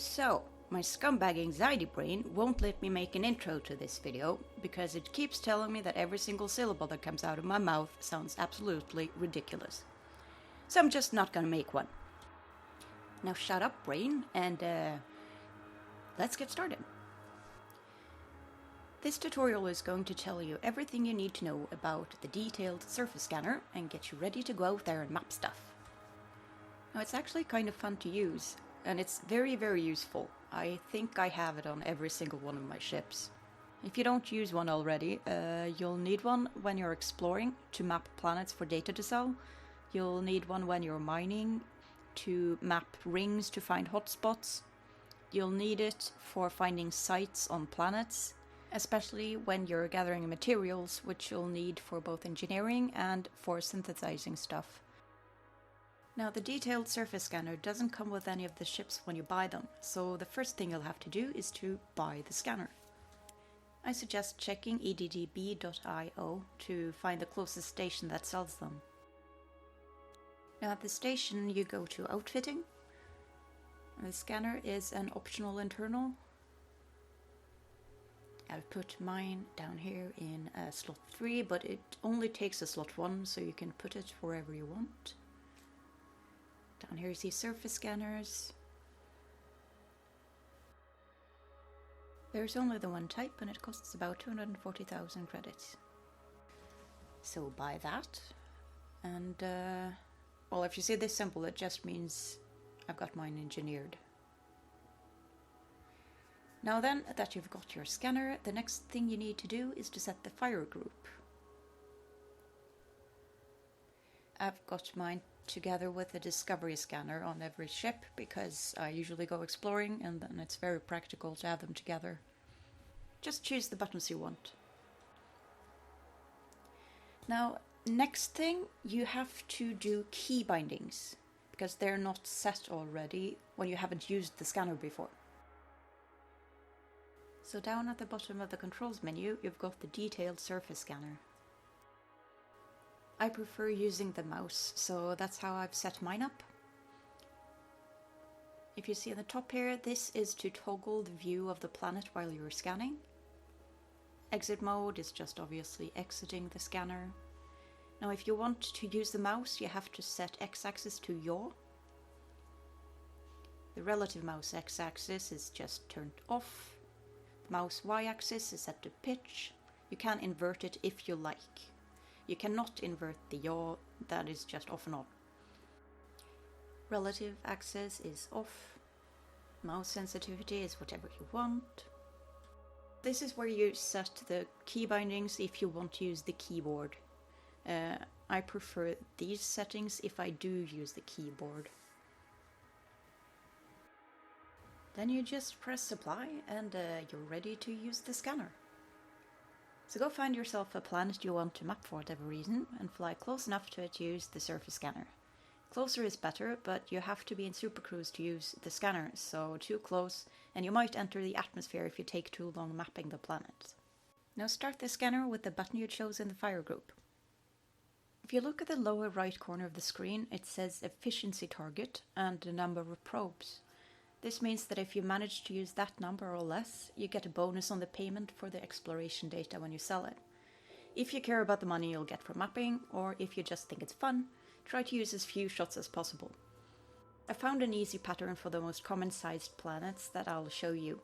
So, my scumbag anxiety brain won't let me make an intro to this video because it keeps telling me that every single syllable that comes out of my mouth sounds absolutely ridiculous. So I'm just not gonna make one. Now shut up, brain, and let's get started. This tutorial is going to tell you everything you need to know about the detailed surface scanner and get you ready to go out there and map stuff. Now it's actually kind of fun to use, and it's very useful. I think I have it on every single one of my ships. If you don't use one already, you'll need one when you're exploring to map planets for data to sell. You'll need one when you're mining to map rings to find hotspots. You'll need it for finding sites on planets, especially when you're gathering materials, which you'll need for both engineering and for synthesizing stuff. Now, the detailed surface scanner doesn't come with any of the ships when you buy them, so the first thing you'll have to do is to buy the scanner. I suggest checking eddb.io to find the closest station that sells them. Now, at the station, you go to Outfitting. The scanner is an optional internal. I've put mine down here in slot 3, but it only takes a slot 1, so you can put it wherever you want. Down here you see surface scanners. There's only the one type and it costs about 240,000 credits. So buy that. And, well, if you see this symbol, it just means I've got mine engineered. Now then that you've got your scanner, the next thing you need to do is to set the fire group. I've got mine together with a discovery scanner on every ship because I usually go exploring and then it's very practical to have them together. Just choose the buttons you want. Now, next thing, you have to do key bindings because they're not set already when you haven't used the scanner before. So down at the bottom of the controls menu, you've got the detailed surface scanner. I prefer using the mouse, so that's how I've set mine up. If you see on the top here, this is to toggle the view of the planet while you're scanning. Exit mode is just obviously exiting the scanner. Now if you want to use the mouse, you have to set x-axis to yaw. The relative mouse x-axis is just turned off. The mouse y-axis is set to pitch. You can invert it if you like. You cannot invert the yaw, that is just off and on. Relative axis is off. Mouse sensitivity is whatever you want. This is where you set the key bindings if you want to use the keyboard. I prefer these settings if I do use the keyboard. Then you just press apply and you're ready to use the scanner. So go find yourself a planet you want to map for whatever reason and fly close enough to it to use the surface scanner. Closer is better, but you have to be in supercruise to use the scanner, so too close and you might enter the atmosphere if you take too long mapping the planet. Now start the scanner with the button you chose in the fire group. If you look at the lower right corner of the screen, it says efficiency target and the number of probes. This means that if you manage to use that number or less, you get a bonus on the payment for the exploration data when you sell it. If you care about the money you'll get from mapping, or if you just think it's fun, try to use as few shots as possible. I found an easy pattern for the most common sized planets that I'll show you.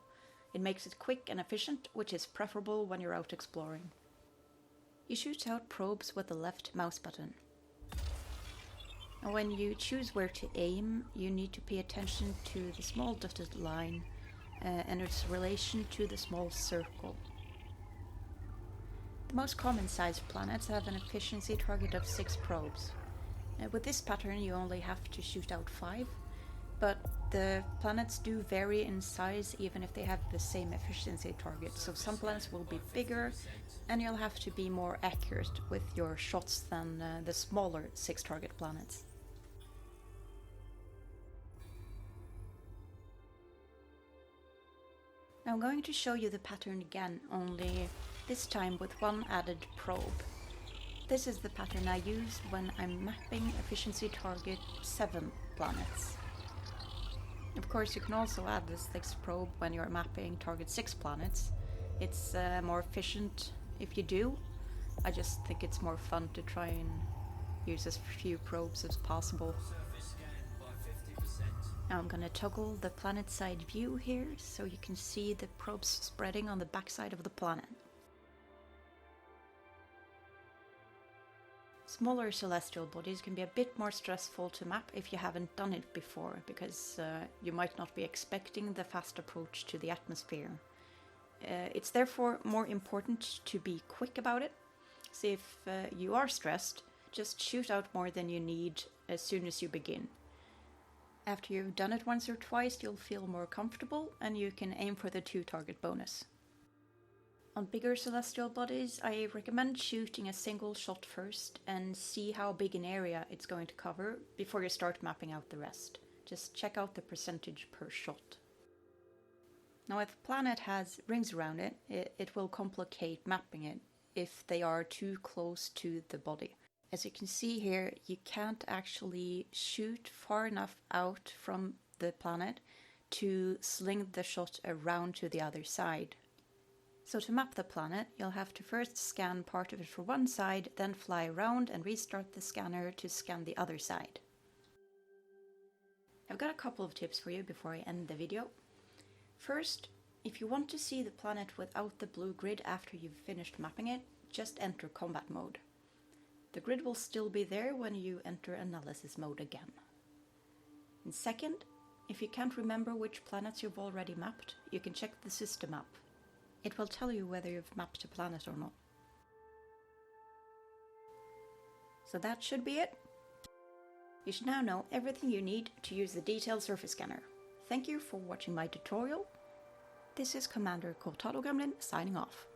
It makes it quick and efficient, which is preferable when you're out exploring. You shoot out probes with the left mouse button. When you choose where to aim, you need to pay attention to the small dotted line and its relation to the small circle. The most common sized planets have an efficiency target of 6 probes. With this pattern you only have to shoot out 5, but the planets do vary in size even if they have the same efficiency target, so some planets will be bigger and you'll have to be more accurate with your shots than the smaller 6 target planets. Now I'm going to show you the pattern again, only this time with one added probe. This is the pattern I use when I'm mapping efficiency target 7 planets. Of course, you can also add this Styx probe when you're mapping target 6 planets. It's more efficient if you do. I just think it's more fun to try and use as few probes as possible. Now I'm gonna toggle the planet side view here so you can see the probes spreading on the backside of the planet. Smaller celestial bodies can be a bit more stressful to map if you haven't done it before, because you might not be expecting the fast approach to the atmosphere. It's therefore more important to be quick about it. So if you are stressed, just shoot out more than you need as soon as you begin. After you've done it once or twice, you'll feel more comfortable and you can aim for the 2 target bonus. On bigger celestial bodies, I recommend shooting a single shot first and see how big an area it's going to cover before you start mapping out the rest. Just check out the percentage per shot. Now, if a planet has rings around it, it will complicate mapping it if they are too close to the body. As you can see here, you can't actually shoot far enough out from the planet to sling the shot around to the other side. So to map the planet, you'll have to first scan part of it for one side, then fly around and restart the scanner to scan the other side. I've got a couple of tips for you before I end the video. First, if you want to see the planet without the blue grid after you've finished mapping it, just enter combat mode. The grid will still be there when you enter analysis mode again. And second, if you can't remember which planets you've already mapped, you can check the system map. It will tell you whether you've mapped a planet or not. So that should be it. You should now know everything you need to use the detailed surface scanner. Thank you for watching my tutorial. This is Commander Cortado Gremlin signing off.